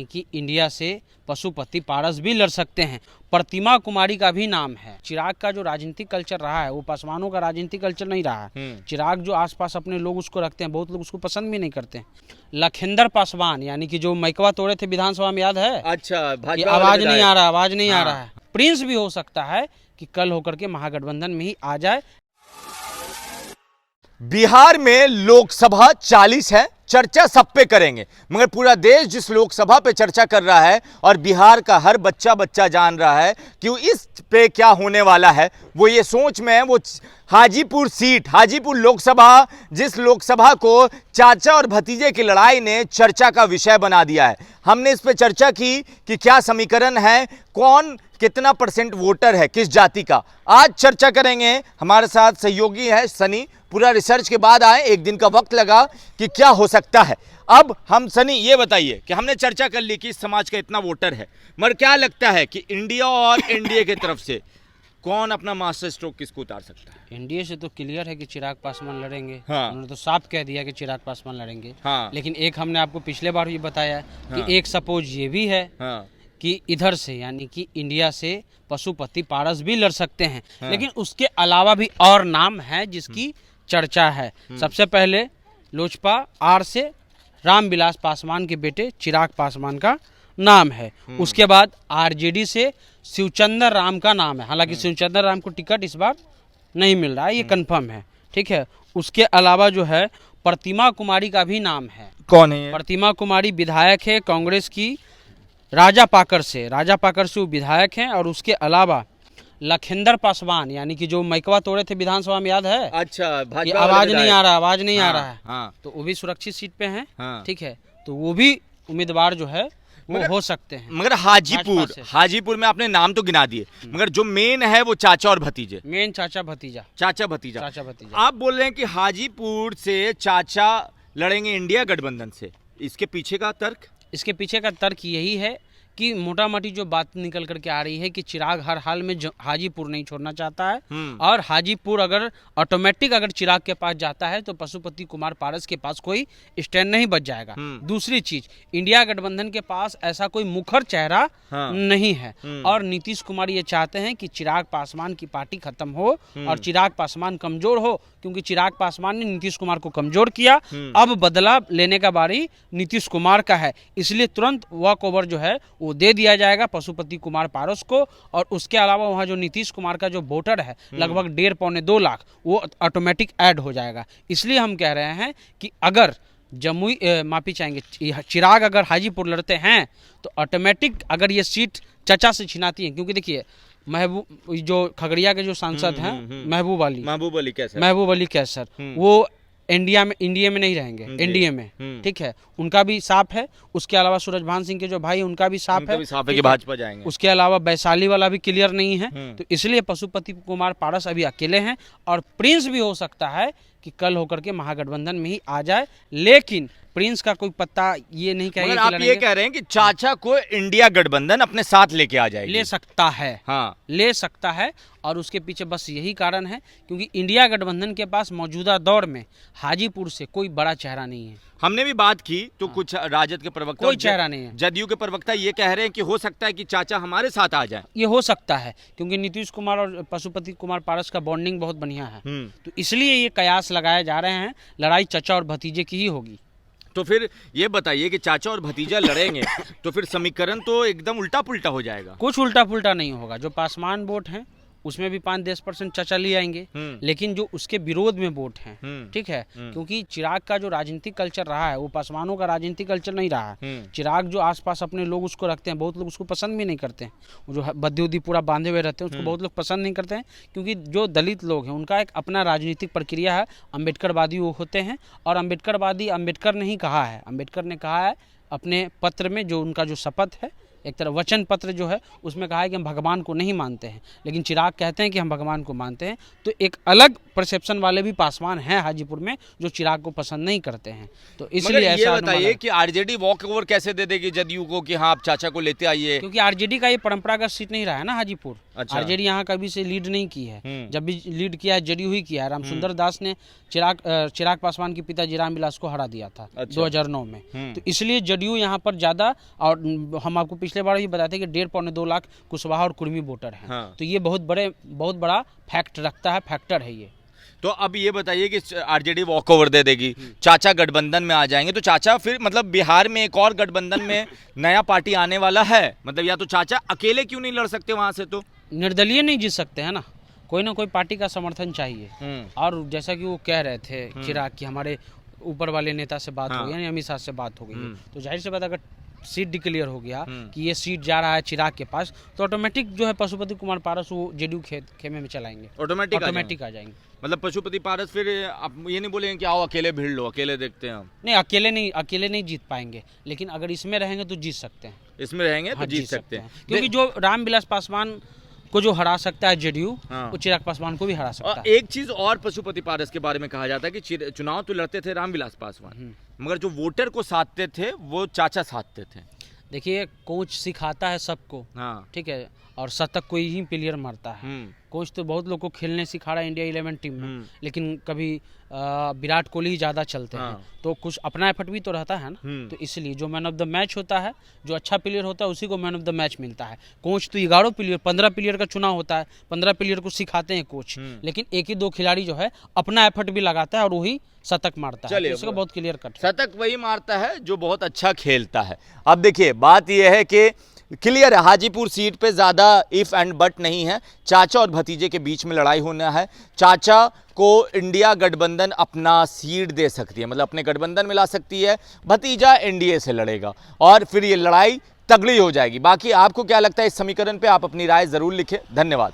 कि इंडिया से पशुपति पारस भी लड़ सकते हैं। प्रतिमा कुमारी का भी नाम है। चिराग का जो राजनीतिक कल्चर रहा है वो पासवानों का राजनीतिक कल्चर नहीं रहा है। चिराग जो आसपास अपने लोग उसको रखते हैं, बहुत लोग उसको पसंद भी नहीं करते हैं। लखिंदर पासवान यानी कि जो मैकवा तोड़े थे विधानसभा में, याद है? अच्छा, आवाज नहीं आ रहा, आवाज नहीं आ रहा है। प्रिंस भी हो सकता है कि कल होकर के महागठबंधन में ही आ जाए। बिहार में लोकसभा 40 है, चर्चा सब पे करेंगे, मगर पूरा देश जिस लोकसभा पे चर्चा कर रहा है और बिहार का हर बच्चा जान रहा है कि इस पे क्या होने वाला है, वो ये सोच में है। वो हाजीपुर सीट, हाजीपुर लोकसभा, जिस लोकसभा को चाचा और भतीजे की लड़ाई ने चर्चा का विषय बना दिया है। हमने इस पे चर्चा की कि क्या समीकरण है, कौन कितना % वोटर है, किस जाति का। आज चर्चा करेंगे। हमारे साथ सहयोगी है सनी। पूरा रिसर्च के बाद आए, एक दिन का वक्त लगा कि क्या हो सकता है। अब हम सनी ये बताइए कि हमने चर्चा कर ली कि इस समाज का इतना वोटर है, मगर क्या लगता है कि इंडिया और एनडीए की तरफ से कौन अपना मास्टर स्ट्रोक किसको उतार सकता है? एनडीए से तो क्लियर है कि चिराग पासवान लड़ेंगे। उन्होंने तो साफ कह दिया कि चिराग पासवान लड़ेंगे। लेकिन एक हमने आपको पिछले बार भी बताया कि एक सपोज ये भी है कि इधर से यानी कि इंडिया से पशुपति पारस भी लड़ सकते हैं। लेकिन उसके अलावा भी और नाम है जिसकी चर्चा है। सबसे पहले लोजपा आर से रामविलास पासवान के बेटे चिराग पासवान का नाम है। उसके बाद आरजेडी से शिवचंद्र राम का नाम है। हालांकि शिवचंद्र राम को टिकट इस बार नहीं मिल रहा है, ये कंफर्म है, ठीक है। उसके अलावा जो है प्रतिमा कुमारी का भी नाम है। कौन है? प्रतिमा कुमारी विधायक है कांग्रेस की, राजापाकर से वो विधायक हैं। और उसके अलावा लखिंदर पासवान यानी कि जो मैकवा तोड़े थे विधानसभा में, याद है? अच्छा, आवाज नहीं आ रहा, आवाज नहीं आ रहा है। तो वो भी सुरक्षित सीट पे हैं, ठीक है। तो वो भी उम्मीदवार जो है वो हो सकते हैं। मगर हाजीपुर में आपने नाम तो गिना दिए, मगर जो मेन है वो चाचा और भतीजे। मेन चाचा भतीजा। आप बोल रहे हैं कि हाजीपुर से चाचा लड़ेंगे इंडिया गठबंधन से, इसके पीछे का तर्क? इसके पीछे का तर्क यही है कि मोटा मोटी जो बात निकल करके आ रही है कि चिराग हर हाल में हाजीपुर नहीं छोड़ना चाहता है। और हाजीपुर अगर ऑटोमेटिक अगर चिराग के पास जाता है तो पशुपति कुमार पारस के पास कोई स्टैंड नहीं बच जाएगा। दूसरी चीज, इंडिया गठबंधन के पास ऐसा कोई मुखर चेहरा नहीं है। और नीतीश कुमार ये चाहते हैं कि चिराग पासवान की पार्टी खत्म हो और चिराग पासवान कमजोर हो, क्योंकि चिराग पासवान ने नीतीश कुमार को कमजोर किया। अब बदला लेने का बारी नीतीश कुमार का है, इसलिए तुरंत वॉक ओवर जो है वो दे दिया जाएगा पशुपति कुमार पारस को। और उसके अलावा वहाँ जो नीतीश कुमार का जो वोटर है लगभग 1.5-2 लाख, वो ऑटोमेटिक ऐड हो जाएगा। इसलिए हम कह रहे हैं कि अगर माफी चाहेंगे, चिराग अगर हाजीपुर लड़ते हैं तो ऑटोमेटिक अगर ये सीट चचा से छिनाती है, क्योंकि देखिए महबूब जो खगड़िया के जो सांसद हैं महबूब अली कैसर, वो इंडिया में नहीं रहेंगे, एनडीए में, ठीक है। उनका भी साफ है। उसके अलावा सूरजभान सिंह के जो भाई उनका भी साफ है कि भाजपा जाएंगे। उसके अलावा वैशाली वाला भी क्लियर नहीं है। तो इसलिए पशुपति कुमार पारस अभी अकेले हैं। और प्रिंस भी हो सकता है कि कल होकर के महागठबंधन में ही आ जाए, लेकिन प्रिंस का कोई पत्ता ये नहीं कहेगा कि आप ये कह रहे हैं कि चाचा को इंडिया गठबंधन अपने साथ लेके आ जाएगी? ले सकता है, ले सकता है। और उसके पीछे बस यही कारण है क्योंकि इंडिया गठबंधन के पास मौजूदा दौर में हाजीपुर से कोई बड़ा चेहरा नहीं है। हमने भी बात की तो कुछ राजद के प्रवक्ता, कोई चेहरा नहीं है। जदयू के प्रवक्ता ये कह रहे हैं कि हो सकता है कि चाचा हमारे साथ आ जाए। ये हो सकता है क्योंकि नीतीश कुमार और पशुपति कुमार पारस का बॉन्डिंग बहुत बढ़िया है। तो इसलिए ये कयास लगाए जा रहे हैं, लड़ाई चाचा और भतीजे की ही होगी। तो फिर ये बताइए कि चाचा और भतीजा लड़ेंगे तो फिर समीकरण तो एकदम उल्टा पुल्टा हो जाएगा। कुछ उल्टा पुल्टा नहीं होगा। जो पासवान वोट हैं उसमें भी 5-10% चाचा ले आएंगे, लेकिन जो उसके विरोध में वोट हैं, ठीक है, क्योंकि चिराग का जो राजनीतिक कल्चर रहा है वो पासवानों का राजनीतिक कल्चर नहीं रहा है। चिराग जो आसपास अपने लोग उसको रखते हैं, बहुत लोग उसको पसंद भी नहीं करते हैं। वो जो बद्दी उद्दी पूरा बांधे हुए रहते हैं उसको बहुत लोग पसंद नहीं करते हैं, क्योंकि जो दलित लोग हैं उनका एक अपना राजनीतिक प्रक्रिया है। अम्बेडकरवादी वो होते हैं और अम्बेडकरवादी अम्बेडकर ने ही कहा है, अम्बेडकर ने कहा है अपने पत्र में, जो उनका जो शपथ है, एक तरह वचन पत्र जो है, उसमें कहा है कि हम भगवान को नहीं मानते हैं, लेकिन चिराग कहते हैं कि हम भगवान को मानते हैं। तो एक अलग परसेप्शन वाले भी पासवान हैं हाजीपुर में जो चिराग को पसंद नहीं करते हैं। तो इसलिए ऐसा बताइए कि आरजेडी वॉक ओवर कैसे दे देगी जदयू को कि हाँ आप चाचा को लेते आइए? क्योंकि आरजेडी का ये परंपरागत सीट नहीं रहा है ना हाजीपुर। अच्छा। आरजेडी यहाँ कभी से लीड नहीं की है। जब भी लीड किया है जेडीयू ही किया है। रामसुंदर दास ने चिराग पासवान के पिताजी रामविलास को हरा दिया था 2009 में। तो इसलिए जेडीयू यहाँ पर ज्यादा, और हम आपको पिछले बार भी बताते थे कि 1.5-2 लाख कुशवाहा और कुर्मी वोटर हैं। हाँ। तो ये बहुत बड़ा फैक्ट रखता है, फैक्टर है ये। तो अब ये बताइए कि आरजेडी वॉक ओवर दे देगी, चाचा गठबंधन में आ जाएंगे, तो चाचा फिर मतलब बिहार में एक और गठबंधन में नया पार्टी आने वाला है, मतलब या तो चाचा अकेले क्यों नहीं लड़ सकते वहां से? तो निर्दलीय नहीं जीत सकते हैं ना, कोई ना कोई पार्टी का समर्थन चाहिए। और जैसा कि वो कह रहे थे चिराग कि हमारे ऊपर वाले नेता से बात हो गई, यानी अमित शाह से बात हो गई, तो जाहिर सी बात अगर सीट डिक्लेयर हो गया कि ये सीट जा रहा है चिराग के पास, तो ऑटोमेटिक जो है पशुपति कुमार पारस वो जेडीयू खेमे में चलाएंगे, ऑटोमेटिक आ जाएंगे। मतलब पशुपति पारस फिर आप ये नहीं बोलेंगे कि आओ अकेले भिड़ लो, अकेले देखते हैं हम? नहीं, अकेले नहीं जीत पाएंगे, लेकिन अगर इसमें रहेंगे तो जीत सकते हैं। इसमें रहेंगे तो जीत सकते हैं, क्योंकि जो रामविलास पासवान को जो हरा सकता है जेडीयू, वो चिराग पासवान को भी हरा सकता है। एक चीज और पशुपति पारस के बारे में कहा जाता है कि चुनाव तो लड़ते थे रामविलास पासवान, मगर जो वोटर को साधते थे वो चाचा साधते थे। देखिए, कोच सिखाता है सबको, ठीक है, और शतक कोई ही प्लेयर मारता है। कोच तो बहुत लोग को खेलने सिखा रहा है इंडिया 11 टीम में, लेकिन कभी विराट कोहली ही ज़्यादा चलते हैं, तो कुछ अपना एफर्ट भी तो रहता है ना। तो इसलिए जो मैन ऑफ द मैच होता है, जो अच्छा प्लेयर होता है, उसी को मैन ऑफ द मैच मिलता है। कोच तो 11 प्लेयर 15 प्लेयर का चुनाव होता है, 15 प्लेयर को सिखाते हैं कोच, लेकिन एक ही 2 खिलाड़ी जो है अपना एफर्ट भी लगाता है और वही शतक मारता है। तो इसका बहुत क्लियर कट है, शतक वही मारता है जो बहुत अच्छा खेलता है। अब देखिए बात यह है कि क्लियर है, हाजीपुर सीट पे ज़्यादा इफ एंड बट नहीं है, चाचा और भतीजे के बीच में लड़ाई होना है। चाचा को इंडिया गठबंधन अपना सीट दे सकती है, मतलब अपने गठबंधन में ला सकती है, भतीजा एनडीए से लड़ेगा और फिर ये लड़ाई तगड़ी हो जाएगी। बाकी आपको क्या लगता है इस समीकरण पे? आप अपनी राय ज़रूर लिखें। धन्यवाद।